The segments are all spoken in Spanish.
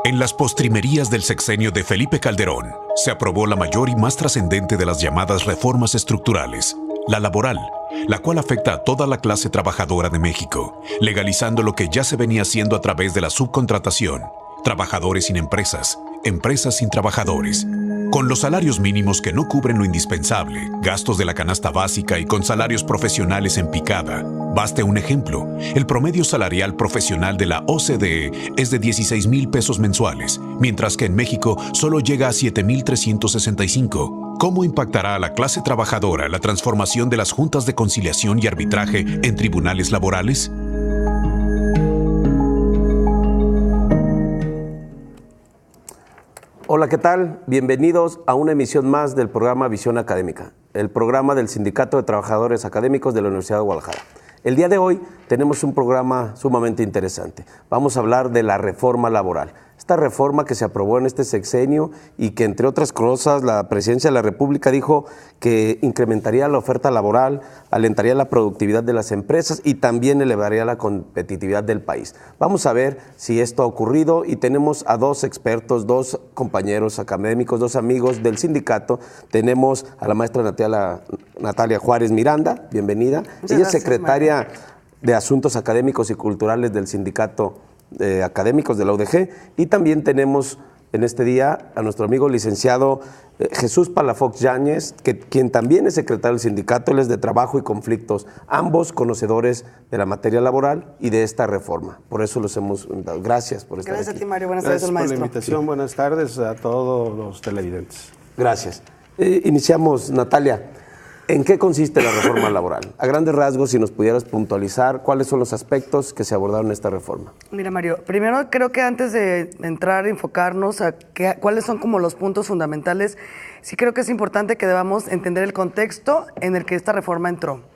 En las postrimerías del sexenio de Felipe Calderón, se aprobó la mayor y más trascendente de las llamadas reformas estructurales, la laboral, la cual afecta a toda la clase trabajadora de México, legalizando lo que ya se venía haciendo a través de la subcontratación, trabajadores sin empresas, empresas sin trabajadores, con los salarios mínimos que no cubren lo indispensable, gastos de la canasta básica y con salarios profesionales en picada. Baste un ejemplo, el promedio salarial profesional de la OCDE es de 16,000 pesos mensuales, mientras que en México solo llega a 7,365. ¿Cómo impactará a la clase trabajadora la transformación de las juntas de conciliación y arbitraje en tribunales laborales? Hola, ¿qué tal? Bienvenidos a una emisión más del programa Visión Académica, el programa del Sindicato de Trabajadores Académicos de la Universidad de Guadalajara. El día de hoy tenemos un programa sumamente interesante. Vamos a hablar de la reforma laboral. Esta reforma que se aprobó en este sexenio y que, entre otras cosas, la Presidencia de la República dijo que incrementaría la oferta laboral, alentaría la productividad de las empresas y también elevaría la competitividad del país. Vamos a ver si esto ha ocurrido y tenemos a dos expertos, dos compañeros académicos, dos amigos del sindicato. Tenemos a la maestra Natalia Juárez Miranda, bienvenida. Ella es secretaria de Asuntos Académicos y Culturales del Sindicato Académicos de la UDG, y también tenemos en este día a nuestro amigo licenciado Jesús Palafox Yáñez, quien también es secretario del sindicato. Él es de Trabajo y Conflictos, ambos conocedores de la materia laboral y de esta reforma. Por eso los hemos dado. Gracias por estar aquí. Gracias a ti, Mario. Buenas tardes, maestro. Gracias por la invitación. Sí. Buenas tardes a todos los televidentes. Gracias. Iniciamos, Natalia. ¿En qué consiste la reforma laboral? A grandes rasgos, si nos pudieras puntualizar, ¿cuáles son los aspectos que se abordaron en esta reforma? Mira, Mario, primero creo que antes de entrar, enfocarnos a cuáles son como los puntos fundamentales, sí creo que es importante que debamos entender el contexto en el que esta reforma entró.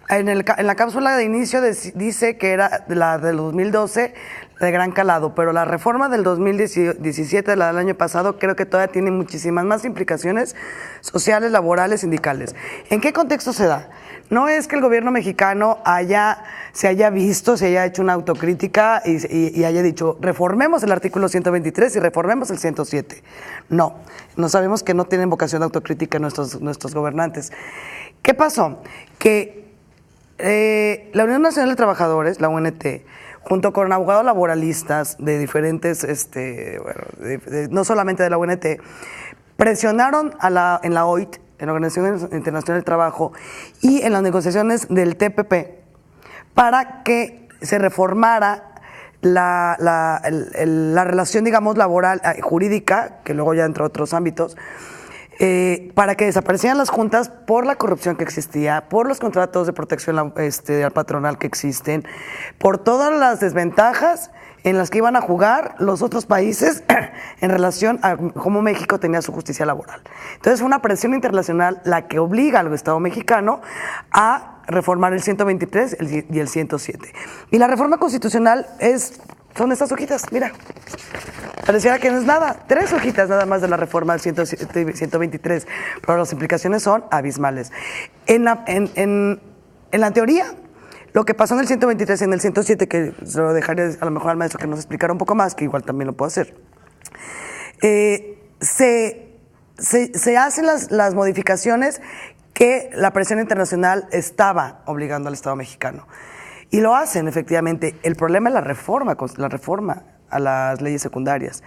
En la cápsula de inicio dice que era la del 2012 de gran calado, pero la reforma del 2017, la del año pasado, creo que todavía tiene muchísimas más implicaciones sociales, laborales, sindicales. ¿En qué contexto se da? No es que el gobierno mexicano se haya hecho una autocrítica y haya dicho, reformemos el artículo 123 y reformemos el 107. No sabemos que no tienen vocación de autocrítica nuestros gobernantes. ¿Qué pasó? Que la Unión Nacional de Trabajadores, la UNT, junto con abogados laboralistas de diferentes, no solamente de la UNT, presionaron en la OIT, en la Organización Internacional del Trabajo, y en las negociaciones del TPP para que se reformara la relación, digamos, laboral, jurídica, que luego ya entró a otros ámbitos, para que desaparecieran las juntas por la corrupción que existía, por los contratos de protección al patronal que existen, por todas las desventajas en las que iban a jugar los otros países en relación a cómo México tenía su justicia laboral. Entonces fue una presión internacional la que obliga al Estado mexicano a reformar el 123 y el 107. Y la reforma constitucional son estas hojitas, mira. Pareciera que no es nada, 3 hojitas nada más de la reforma del 123, pero las implicaciones son abismales. En la teoría, lo que pasó en el 123 y en el 107, que se lo dejaré a lo mejor al maestro que nos explicara un poco más, que igual también lo puedo hacer, se hacen las modificaciones que la presión internacional estaba obligando al Estado mexicano. Y lo hacen, efectivamente. El problema es la reforma a las leyes secundarias,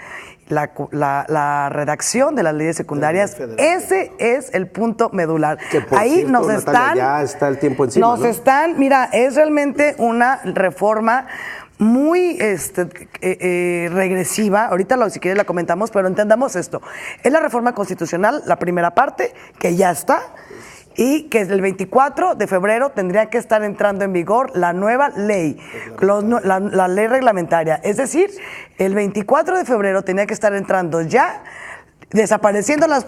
la redacción de las leyes secundarias. Ese es el punto medular. Ahí cierto, nos están, Natalia, ya está el tiempo encima, mira, es realmente una reforma muy regresiva. Ahorita si quieres la comentamos, pero entendamos esto. Es la reforma constitucional, la primera parte, que ya está, y que el 24 de febrero tendría que estar entrando en vigor la nueva ley, la ley reglamentaria. Es decir, el 24 de febrero tenía que estar entrando ya, desapareciendo las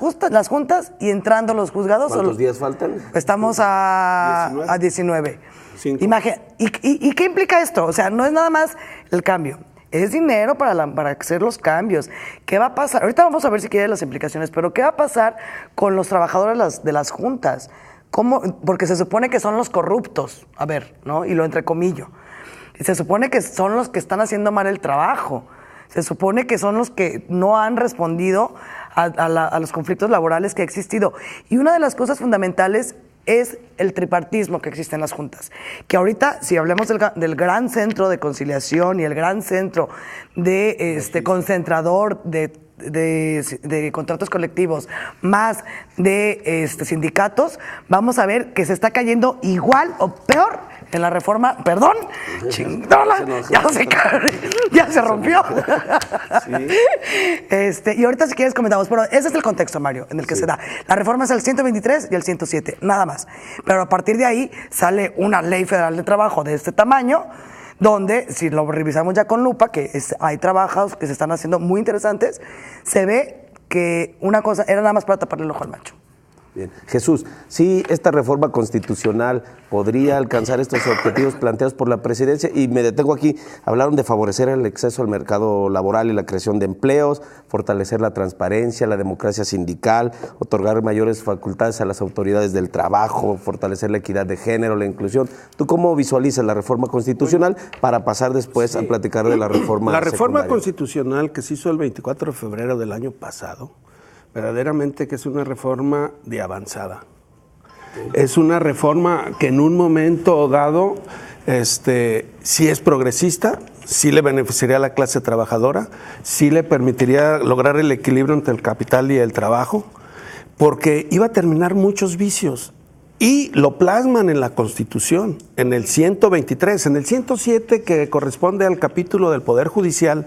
juntas y entrando los juzgados. ¿Cuántos días faltan? Estamos a 19. ¿Y qué implica esto? O sea, no es nada más el cambio. Es dinero para hacer los cambios. ¿Qué va a pasar? Ahorita vamos a ver si quieren las implicaciones, pero ¿qué va a pasar con los trabajadores de las juntas? ¿Cómo? Porque se supone que son los corruptos, a ver, ¿no? Y lo entrecomillo. Se supone que son los que están haciendo mal el trabajo. Se supone que son los que no han respondido a los conflictos laborales que ha existido. Y una de las cosas fundamentales es el tripartismo que existe en las juntas. Que ahorita, si hablamos del gran centro de conciliación y el gran centro de concentrador de contratos colectivos más de sindicatos, vamos a ver que se está cayendo igual o peor en la reforma, perdón, chingona, ya se rompió. Sí. Y ahorita si quieres comentamos, pero ese es el contexto, Mario, en el que se da. La reforma es el 123 y el 107, nada más. Pero a partir de ahí sale una ley federal de trabajo de este tamaño, donde, si lo revisamos ya con lupa, hay trabajos que se están haciendo muy interesantes, se ve que una cosa era nada más para taparle el ojo al macho. Bien. Jesús, sí, esta reforma constitucional podría alcanzar estos objetivos planteados por la presidencia, y me detengo aquí. Hablaron de favorecer el acceso al mercado laboral y la creación de empleos, fortalecer la transparencia, la democracia sindical, otorgar mayores facultades a las autoridades del trabajo, fortalecer la equidad de género, la inclusión. ¿Tú cómo visualizas la reforma constitucional para pasar después a platicar de la reforma La reforma secundaria? constitucional que se hizo el 24 de febrero del año pasado, verdaderamente que es una reforma de avanzada. Es una reforma que en un momento dado sí es progresista, sí le beneficiaría a la clase trabajadora, sí le permitiría lograr el equilibrio entre el capital y el trabajo, porque iba a terminar muchos vicios. Y lo plasman en la Constitución, en el 123, en el 107, que corresponde al capítulo del Poder Judicial.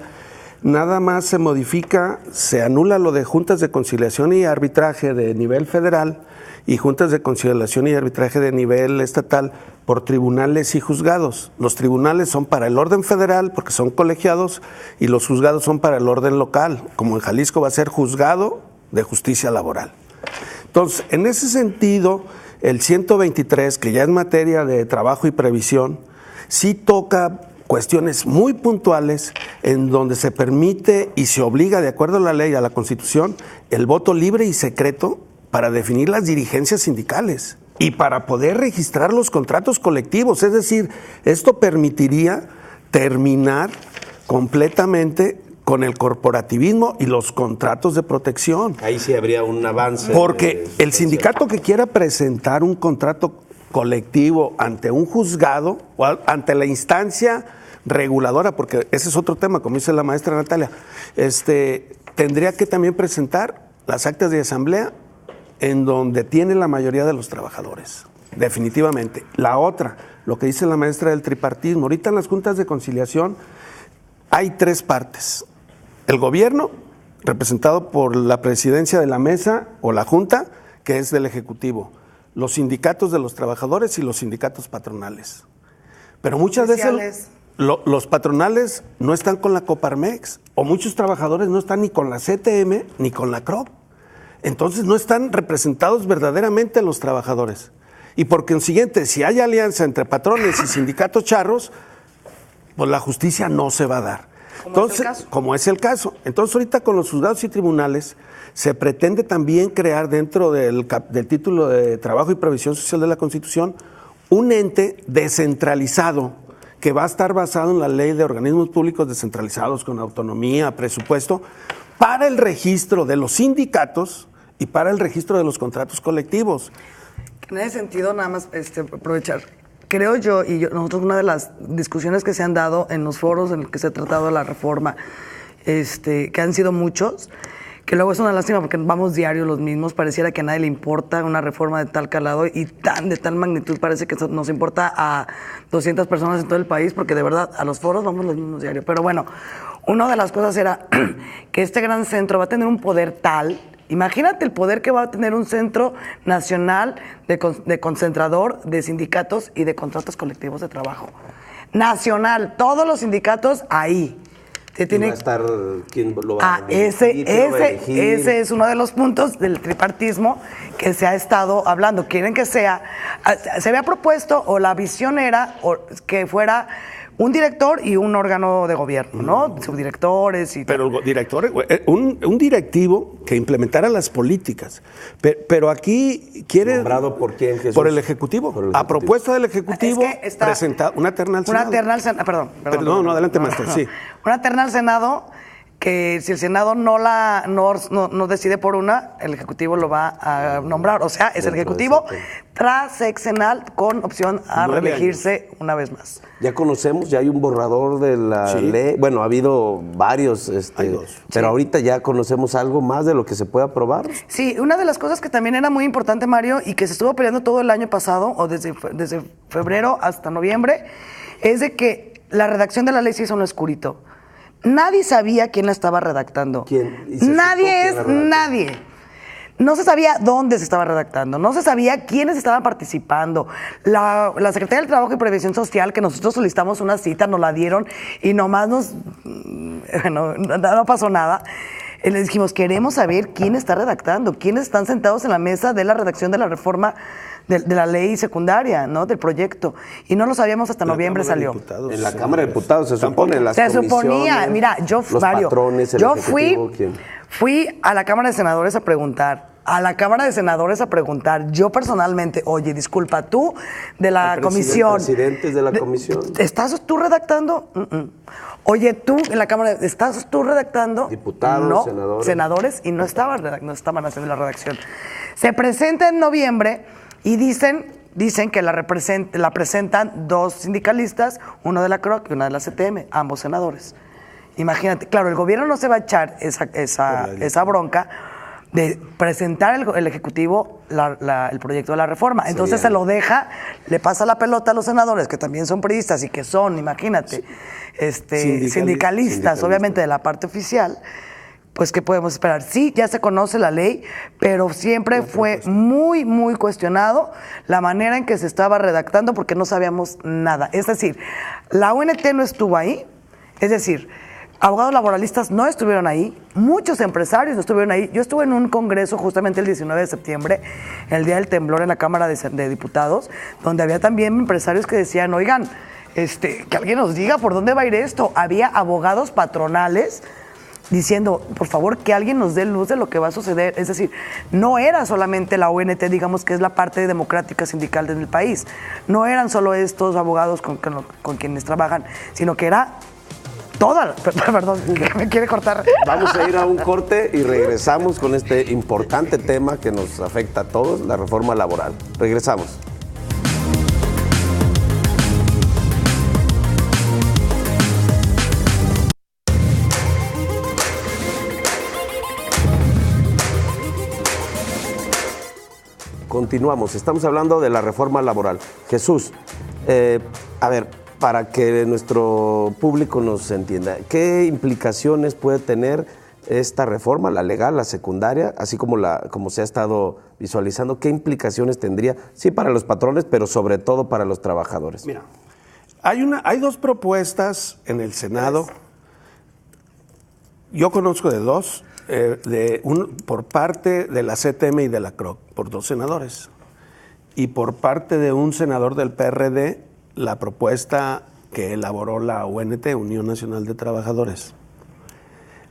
Nada más se modifica, se anula lo de juntas de conciliación y arbitraje de nivel federal y juntas de conciliación y arbitraje de nivel estatal por tribunales y juzgados. Los tribunales son para el orden federal porque son colegiados y los juzgados son para el orden local, como en Jalisco va a ser juzgado de justicia laboral. Entonces, en ese sentido, el 123, que ya es materia de trabajo y previsión, sí toca cuestiones muy puntuales en donde se permite y se obliga, de acuerdo a la ley, a la Constitución, el voto libre y secreto para definir las dirigencias sindicales y para poder registrar los contratos colectivos. Es decir, esto permitiría terminar completamente con el corporativismo y los contratos de protección. Ahí sí habría un avance. Porque el sindicato que quiera presentar un contrato colectivo ante un juzgado o ante la instancia reguladora, porque ese es otro tema, como dice la maestra Natalia, tendría que también presentar las actas de asamblea en donde tiene la mayoría de los trabajadores, definitivamente. La otra, lo que dice la maestra del tripartismo, ahorita en las juntas de conciliación hay tres partes: el gobierno, representado por la presidencia de la mesa o la junta, que es del ejecutivo, los sindicatos de los trabajadores y los sindicatos patronales. Pero muchas veces los patronales no están con la Coparmex, o muchos trabajadores no están ni con la CTM ni con la CROP. Entonces no están representados verdaderamente los trabajadores. Y por consiguiente, si hay alianza entre patrones y sindicatos charros, pues la justicia no se va a dar. Como es el caso. Entonces ahorita con los juzgados y tribunales se pretende también crear dentro del título de Trabajo y Previsión Social de la Constitución un ente descentralizado que va a estar basado en la ley de organismos públicos descentralizados con autonomía, presupuesto, para el registro de los sindicatos y para el registro de los contratos colectivos. En ese sentido, nada más aprovechar. Creo yo, nosotros, una de las discusiones que se han dado en los foros en los que se ha tratado la reforma, que han sido muchos, que luego es una lástima porque vamos diario los mismos, pareciera que a nadie le importa una reforma de tal calado y de tal magnitud, parece que nos importa a 200 personas en todo el país, porque de verdad a los foros vamos los mismos diario. Pero bueno, una de las cosas era que este gran centro va a tener un poder tal. Imagínate el poder que va a tener un centro nacional de concentrador de sindicatos y de contratos colectivos de trabajo. Nacional, todos los sindicatos ahí. ¿Quién va a estar? ¿Quién lo va a elegir? Ese es uno de los puntos del tripartismo que se ha estado hablando. Quieren que se había propuesto, o la visión era que fuera un director y un órgano de gobierno, ¿no? Subdirectores y... Pero directores, un directivo que implementara las políticas. Pero aquí quiere... ¿Nombrado por quién, Jesús? Por el Ejecutivo. A propuesta del Ejecutivo, presenta una terna al Senado. Perdón. No, adelante, maestra, sí. Una terna al Senado que si el Senado no decide por una, el Ejecutivo lo va a nombrar. O sea, es el Ejecutivo transeccional con opción a 9 reelegirse una vez más. Ya conocemos, ya hay un borrador de la ley. Bueno, ha habido varios, Hay dos. pero ahorita ya conocemos algo más de lo que se puede aprobar. Sí, una de las cosas que también era muy importante, Mario, y que se estuvo peleando todo el año pasado, o desde febrero hasta noviembre, es de que la redacción de la ley se hizo en lo oscurito. Nadie sabía quién la estaba redactando. ¿Quién? ¿Y se supo quién Nadie la redactó? nadie. No se sabía dónde se estaba redactando, no se sabía quiénes estaban participando. La Secretaría del Trabajo y Previsión Social, que nosotros solicitamos una cita, nos la dieron y nomás no pasó nada. Le dijimos, queremos saber quién está redactando, quiénes están sentados en la mesa de la redacción de la reforma de la ley secundaria, ¿no? Del proyecto. Y no lo sabíamos hasta noviembre salió. En la Cámara de Diputados se supone, las Se suponía, comisiones, mira, los Mario, patrones, el yo Ejecutivo, ¿quién? fui a la Cámara de Senadores a preguntar. Yo personalmente, oye, disculpa, tú de la comisión. Presidentes de la comisión. ¿Estás tú redactando? Oye, tú en la Cámara, ¿estás tú redactando? Diputados, no, senadores, y no estaban haciendo la redacción. Se presenta en noviembre y dicen que la presentan dos sindicalistas, uno de la CROC y una de la CTM, ambos senadores. Imagínate, claro, el gobierno no se va a echar esa bronca de presentar el Ejecutivo el proyecto de la reforma. Entonces se lo deja, le pasa la pelota a los senadores, que también son priistas y que son, imagínate, sindicalistas, obviamente de la parte oficial. Pues, ¿qué podemos esperar? Sí, ya se conoce la ley, pero siempre fue muy, muy cuestionado la manera en que se estaba redactando porque no sabíamos nada. Es decir, la UNT no estuvo ahí, es decir, abogados laboralistas no estuvieron ahí, muchos empresarios no estuvieron ahí. Yo estuve en un congreso justamente el 19 de septiembre, el día del temblor en la Cámara de Diputados, donde había también empresarios que decían, oigan, que alguien nos diga por dónde va a ir esto. Había abogados patronales diciendo, por favor, que alguien nos dé luz de lo que va a suceder. Es decir, no era solamente la ONT, digamos, que es la parte democrática sindical del país. No eran solo estos abogados con quienes trabajan, sino que era toda, perdón, me quiere cortar. Vamos a ir a un corte y regresamos con este importante tema que nos afecta a todos, la reforma laboral. Regresamos. Continuamos, estamos hablando de la reforma laboral. Jesús, a ver, para que nuestro público nos entienda, ¿qué implicaciones puede tener esta reforma, la legal, la secundaria, así como se ha estado visualizando? ¿Qué implicaciones tendría? Sí, para los patrones, pero sobre todo para los trabajadores. Mira, hay dos propuestas en el Senado. Yo conozco de dos. Por parte de la CTM y de la CROC, por dos senadores, y por parte de un senador del PRD, la propuesta que elaboró la UNT, Unión Nacional de Trabajadores.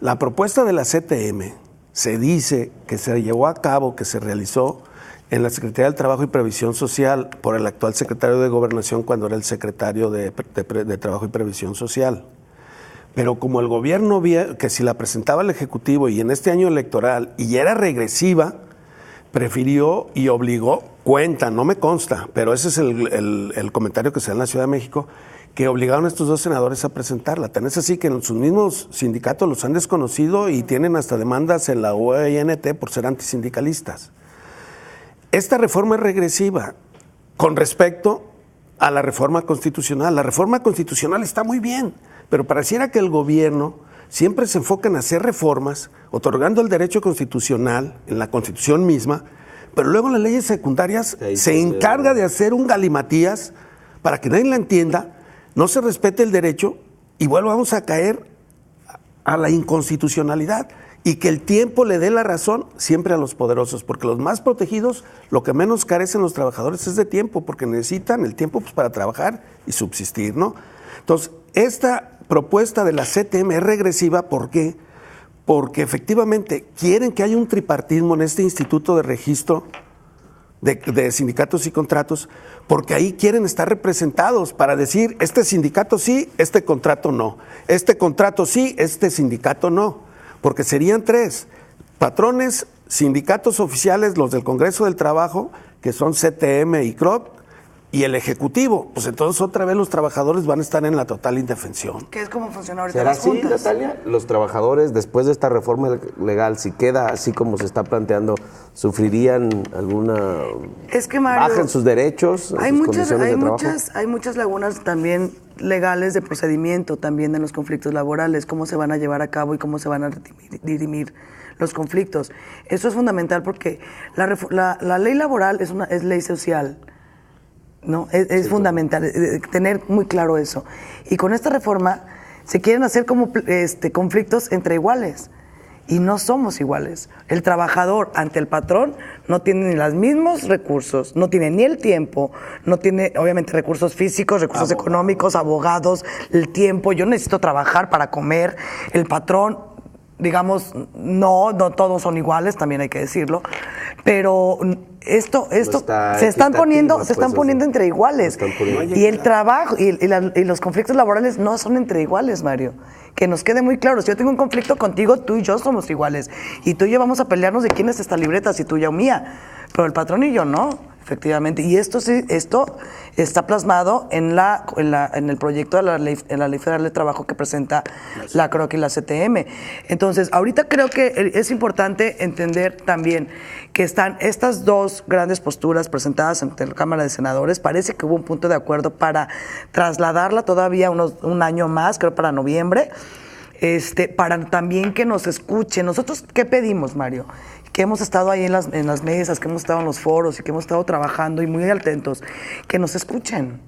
La propuesta de la CTM se dice que se llevó a cabo, que se realizó en la Secretaría del Trabajo y Previsión Social por el actual secretario de Gobernación cuando era el secretario de Trabajo y Previsión Social. Pero como el gobierno vio que si la presentaba el Ejecutivo y en este año electoral y era regresiva, prefirió y obligó, no me consta, pero ese es el comentario que se da en la Ciudad de México, que obligaron a estos dos senadores a presentarla. Tan es así que en sus mismos sindicatos los han desconocido y tienen hasta demandas en la OINT por ser antisindicalistas. Esta reforma es regresiva con respecto a la reforma constitucional. La reforma constitucional está muy bien, pero pareciera que el gobierno siempre se enfoca en hacer reformas, otorgando el derecho constitucional en la Constitución misma, pero luego en las leyes secundarias se encarga de hacer un galimatías para que nadie la entienda, no se respete el derecho y volvamos a caer a la inconstitucionalidad y que el tiempo le dé la razón siempre a los poderosos, porque los más protegidos, lo que menos carecen los trabajadores es de tiempo, porque necesitan el tiempo para trabajar y subsistir, ¿no? Entonces, esta propuesta de la CTM es regresiva, ¿por qué? Porque efectivamente quieren que haya un tripartismo en este instituto de registro de sindicatos y contratos, porque ahí quieren estar representados para decir, este sindicato sí, este contrato no, este contrato sí, este sindicato no, porque serían 3, patrones, sindicatos oficiales, los del Congreso del Trabajo, que son CTM y CROP, y el Ejecutivo. Pues entonces otra vez los trabajadores van a estar en la total indefensión. ¿Qué es como funciona ahorita ¿Será las así, juntas? Natalia? Los trabajadores, después de esta reforma legal, si queda así como se está planteando, ¿sufrirían alguna Es que, Mario, baja en sus derechos, en sus condiciones de trabajo? Hay muchas lagunas también legales de procedimiento también en los conflictos laborales, cómo se van a llevar a cabo y cómo se van a dirimir los conflictos. Eso es fundamental porque la ley laboral es ley social. ¿No? Es fundamental tener muy claro eso. Y con esta reforma se quieren hacer como conflictos entre iguales. Y no somos iguales. El trabajador ante el patrón no tiene ni los mismos recursos, no tiene ni el tiempo, no tiene obviamente recursos físicos, recursos económicos, abogados, el tiempo. Yo necesito trabajar para comer. El patrón, digamos, no todos son iguales, también hay que decirlo, pero esto se están poniendo entre iguales. Y el trabajo y los conflictos laborales no son entre iguales, Mario. Que nos quede muy claro, si yo tengo un conflicto contigo, tú y yo somos iguales. Y tú y yo vamos a pelearnos de quién es esta libreta, si tuya o mía. Pero el patrón y yo no, efectivamente. Y esto está plasmado en el proyecto de la Ley Federal de Trabajo que presenta la CROC y la CTM. Entonces, ahorita creo que es importante entender también que están estas dos grandes posturas presentadas ante la Cámara de Senadores. Parece que hubo un punto de acuerdo para trasladarla todavía un año más, creo para noviembre, para también que nos escuchen. Nosotros, ¿qué pedimos, Mario? Que hemos estado ahí en las mesas, que hemos estado en los foros y que hemos estado trabajando y muy atentos, que nos escuchen.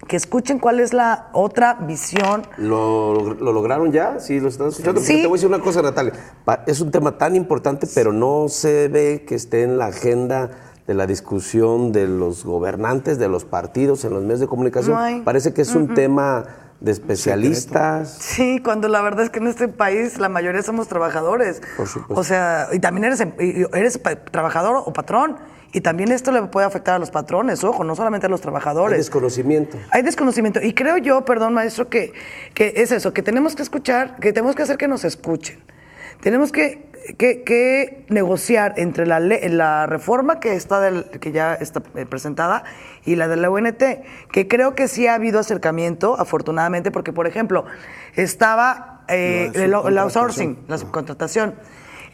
Que escuchen cuál es la otra visión. ¿Lo lograron ya? ¿Sí lo están escuchando? Sí. Porque te voy a decir una cosa, Natalia. Es un tema tan importante, pero no se ve que esté en la agenda de la discusión de los gobernantes, de los partidos, en los medios de comunicación. No hay. Parece que es un tema de especialistas. Sí, cuando la verdad es que en este país la mayoría somos trabajadores. Por supuesto. O sea, y también eres trabajador o patrón. Y también esto le puede afectar a los patrones, ojo, no solamente a los trabajadores. Hay desconocimiento. Hay desconocimiento. Y creo yo, perdón, maestro, que es eso, que tenemos que escuchar, que tenemos que hacer que nos escuchen. Tenemos que negociar entre la reforma que ya está presentada y la de la UNT, que creo que sí ha habido acercamiento, afortunadamente, porque, por ejemplo, estaba el outsourcing, la subcontratación.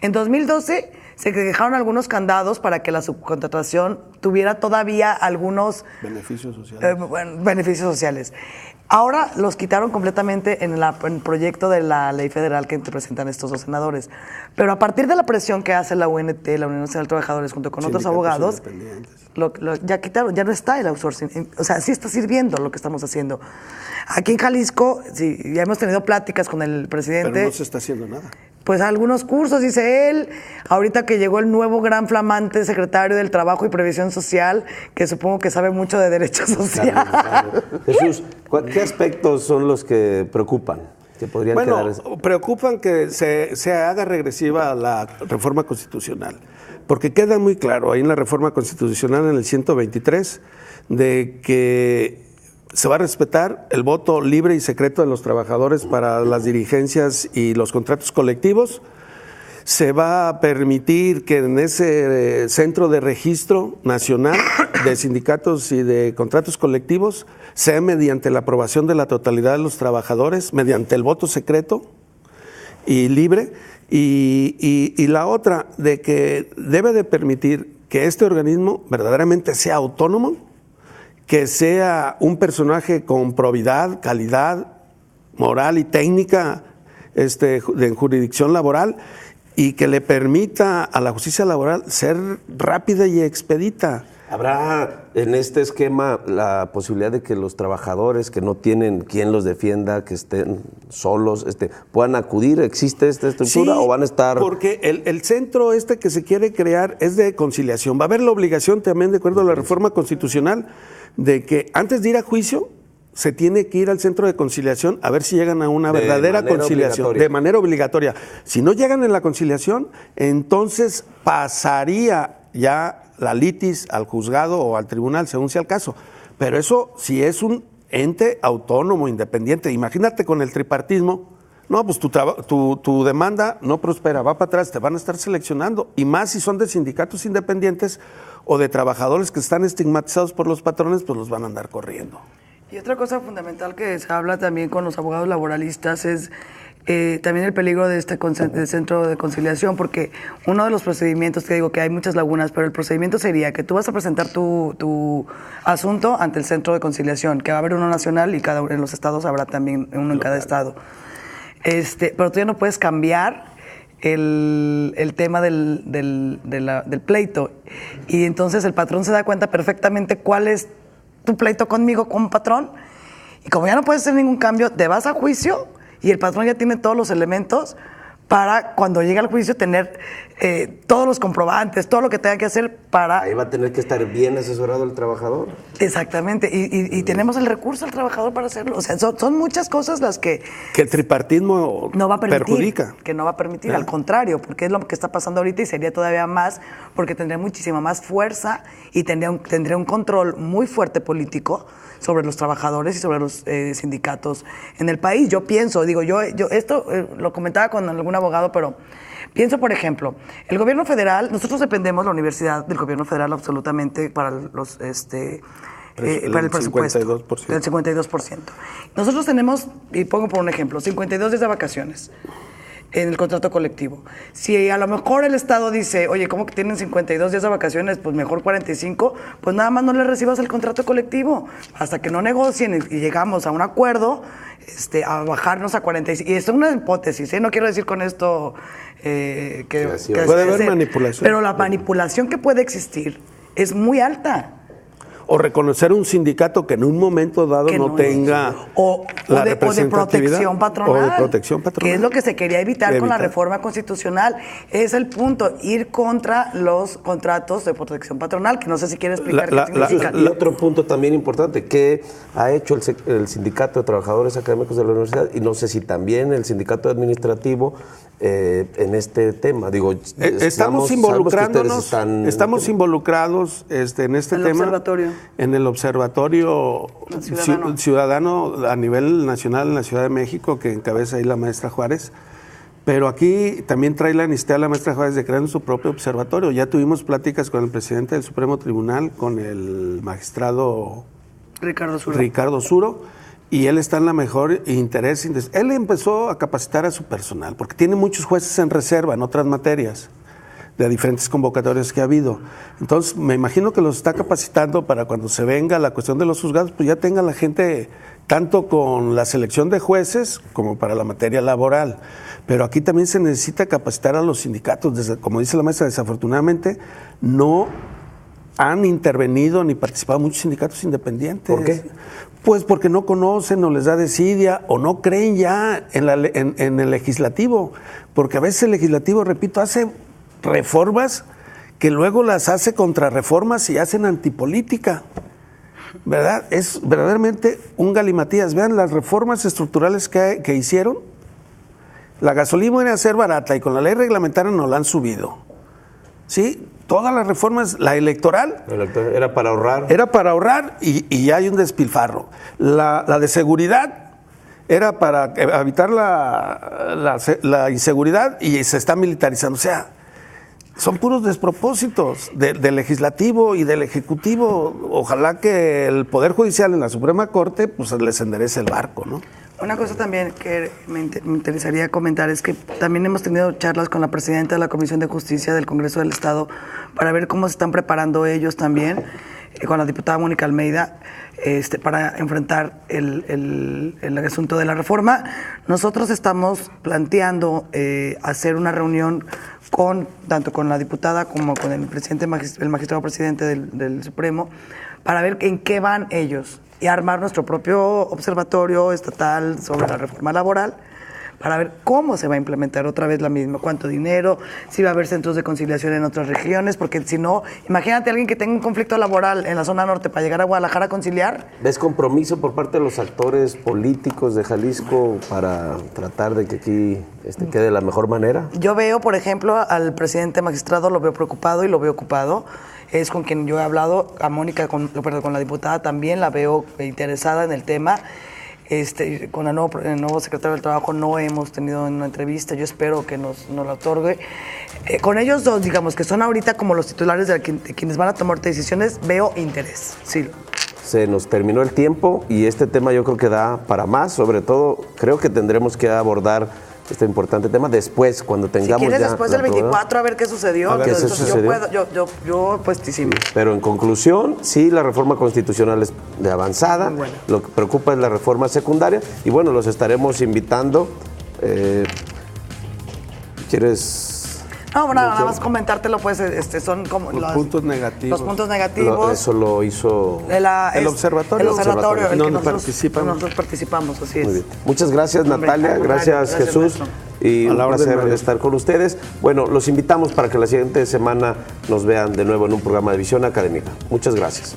En 2012 se dejaron algunos candados para que la subcontratación tuviera todavía algunos beneficios sociales. Beneficios sociales. Ahora los quitaron completamente en el proyecto de la ley federal que presentan estos dos senadores. Pero a partir de la presión que hace la UNT, la Unión Nacional de Trabajadores, junto con otros abogados, ya quitaron, ya no está el outsourcing. O sea, sí está sirviendo lo que estamos haciendo. Aquí en Jalisco, sí, ya hemos tenido pláticas con el presidente. Pero no se está haciendo nada. Pues algunos cursos, dice él, ahorita que llegó el nuevo gran flamante secretario del Trabajo y Previsión Social, que supongo que sabe mucho de derecho social. Claro. Jesús, ¿qué aspectos son los que preocupan? Que podrían preocupan que se haga regresiva la reforma constitucional, porque queda muy claro ahí en la reforma constitucional, en el 123, de que se va a respetar el voto libre y secreto de los trabajadores para las dirigencias y los contratos colectivos. Se va a permitir que en ese centro de registro nacional de sindicatos y de contratos colectivos sea mediante la aprobación de la totalidad de los trabajadores, mediante el voto secreto y libre. Y la otra, de que debe de permitir que este organismo verdaderamente sea autónomo, que sea un personaje con probidad, calidad moral y técnica de jurisdicción laboral, y que le permita a la justicia laboral ser rápida y expedita. ¿Habrá en este esquema la posibilidad de que los trabajadores que no tienen quien los defienda, que estén solos, puedan acudir? ¿Existe esta estructura o van a estar...? Porque el centro que se quiere crear es de conciliación. Va a haber la obligación también, de acuerdo a la reforma constitucional, de que antes de ir a juicio se tiene que ir al centro de conciliación a ver si llegan a una verdadera conciliación de manera obligatoria. Si no llegan en la conciliación, entonces pasaría ya la litis al juzgado o al tribunal, según sea el caso. Pero eso si es un ente autónomo, independiente. Imagínate con el tripartismo, no, pues tu demanda no prospera, va para atrás, te van a estar seleccionando. Y más si son de sindicatos independientes o de trabajadores que están estigmatizados por los patrones, pues los van a andar corriendo. Y otra cosa fundamental que se habla también con los abogados laboralistas es también el peligro de este centro de conciliación, porque uno de los procedimientos, que digo que hay muchas lagunas, pero el procedimiento sería que tú vas a presentar tu asunto ante el centro de conciliación, que va a haber uno nacional y en los estados habrá también uno en cada estado. Pero tú ya no puedes cambiar el tema del pleito, y entonces el patrón se da cuenta perfectamente cuál es tu pleito conmigo como patrón, y como ya no puedes hacer ningún cambio, te vas a juicio y el patrón ya tiene todos los elementos para cuando llegue al juicio tener todos los comprobantes, todo lo que tenga que hacer para... Ahí va a tener que estar bien asesorado el trabajador. Exactamente, y tenemos el recurso al trabajador para hacerlo. O sea, son muchas cosas las que el tripartismo no va a permitir, perjudica. Que no va a permitir, al contrario, porque es lo que está pasando ahorita y sería todavía más, porque tendría muchísima más fuerza y tendría un control muy fuerte político sobre los trabajadores y sobre los sindicatos en el país. Yo pienso, yo esto lo comentaba con algún abogado, pero pienso, por ejemplo, el gobierno federal, nosotros dependemos, la universidad, del gobierno federal absolutamente para los para el presupuesto. 52%. Del 52%. Nosotros tenemos, y pongo por un ejemplo, 52 días de vacaciones en el contrato colectivo. Si a lo mejor el Estado dice, oye, ¿cómo que tienen 52 días de vacaciones? Pues mejor 45, pues nada más no le recibas el contrato colectivo hasta que no negocien y llegamos a un acuerdo, a bajarnos a 45. Y esto es una hipótesis, no quiero decir con esto que puede haber manipulación. Pero la manipulación que puede existir es muy alta. O reconocer un sindicato que en un momento dado no tenga la representatividad. O de protección patronal. Que es lo que se quería evitar con la reforma constitucional. Es el punto, ir contra los contratos de protección patronal, que no sé si quiere explicar qué significa. Y otro punto también importante, que ha hecho el Sindicato de Trabajadores Académicos de la Universidad, y no sé si también el Sindicato Administrativo, en este tema. Estamos involucrándonos, estamos involucrados en este tema. Observatorio. En el Observatorio Ciudadano a nivel nacional en la Ciudad de México, que encabeza ahí la maestra Juárez. Pero aquí también trae la iniciativa la maestra Juárez de crear su propio observatorio. Ya tuvimos pláticas con el presidente del Supremo Tribunal, con el magistrado Ricardo Suro, y él está en la mejor interés. Él empezó a capacitar a su personal, porque tiene muchos jueces en reserva en otras materias, de diferentes convocatorias que ha habido. Entonces, me imagino que los está capacitando para cuando se venga la cuestión de los juzgados, pues ya tenga la gente tanto con la selección de jueces como para la materia laboral. Pero aquí también se necesita capacitar a los sindicatos. Como dice la maestra, desafortunadamente no han intervenido ni participado muchos sindicatos independientes. ¿Por qué? Pues porque no conocen o les da desidia o no creen ya en el legislativo. Porque a veces el legislativo, repito, hace reformas que luego las hace contrarreformas y hacen antipolítica, ¿verdad? Es verdaderamente un galimatías. Vean las reformas estructurales que hicieron. La gasolina iba a ser barata y con la ley reglamentaria no la han subido. ¿Sí? Todas las reformas, la electoral... Era para ahorrar. Era para ahorrar y ya hay un despilfarro. La de seguridad era para evitar la inseguridad y se está militarizando. O sea, son puros despropósitos del legislativo y del ejecutivo. Ojalá que el Poder Judicial en la Suprema Corte pues les enderece el barco, ¿no? Una cosa también que me interesaría comentar es que también hemos tenido charlas con la presidenta de la Comisión de Justicia del Congreso del Estado para ver cómo se están preparando ellos también, con la diputada Mónica Almeida, para enfrentar el asunto de la reforma. Nosotros estamos planteando hacer una reunión tanto con la diputada como con el magistrado presidente del Supremo, para ver en qué van ellos y armar nuestro propio observatorio estatal sobre la reforma laboral para ver cómo se va a implementar otra vez la misma, cuánto dinero, si va a haber centros de conciliación en otras regiones, porque si no, imagínate a alguien que tenga un conflicto laboral en la zona norte para llegar a Guadalajara a conciliar. ¿Ves compromiso por parte de los actores políticos de Jalisco para tratar de que aquí quede de la mejor manera? Yo veo, por ejemplo, al presidente magistrado, lo veo preocupado y lo veo ocupado. Es con quien yo he hablado, a Mónica, con la diputada también, la veo interesada en el tema. Con el nuevo secretario del Trabajo no hemos tenido una entrevista, yo espero que nos la otorgue. Con ellos dos, digamos, que son ahorita como los titulares de quienes van a tomar decisiones, veo interés, sí. Se nos terminó el tiempo y este tema yo creo que da para más, sobre todo creo que tendremos que abordar este importante tema después, cuando tengamos si quieres, ya después del 24, a ver qué sucedió. A ver qué sucedió. Yo pues sí. Pero en conclusión, sí, la reforma constitucional es de avanzada. Bueno. Lo que preocupa es la reforma secundaria. Y bueno, los estaremos invitando. ¿Quieres...? No, nada más comentártelo, pues, son como los puntos negativos. Los puntos negativos. Eso lo hizo el observatorio. El observatorio, el donde nosotros participamos, así es. Muy bien. Muchas gracias, Natalia. Gracias, Jesús. Maestro. Y un placer estar con ustedes. Bueno, los invitamos para que la siguiente semana nos vean de nuevo en un programa de Visión Académica. Muchas gracias.